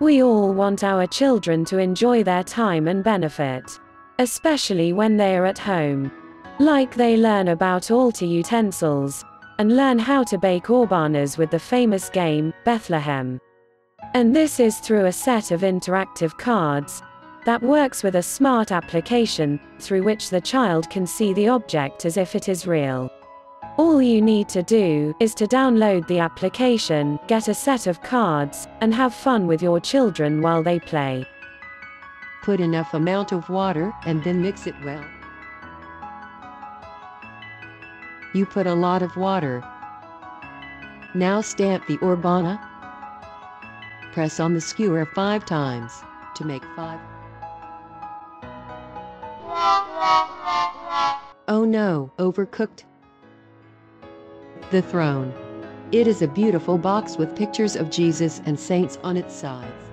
We all want our children to enjoy their time and benefit, especially when they are at home. Like they learn about altar utensils, and learn how to bake Orbanas with the famous game, Bethlehem. And this is through a set of interactive cards that works with a smart application, through which the child can see the object as if it is real. All you need to do is to download the application, get a set of cards, and have fun with your children while they play. Put enough amount of water and then mix it well. You put a lot of water. Now stamp the Orbana. Press on the skewer 5 times to make 5. Oh no, overcooked. The throne. It is a beautiful box with pictures of Jesus and saints on its sides.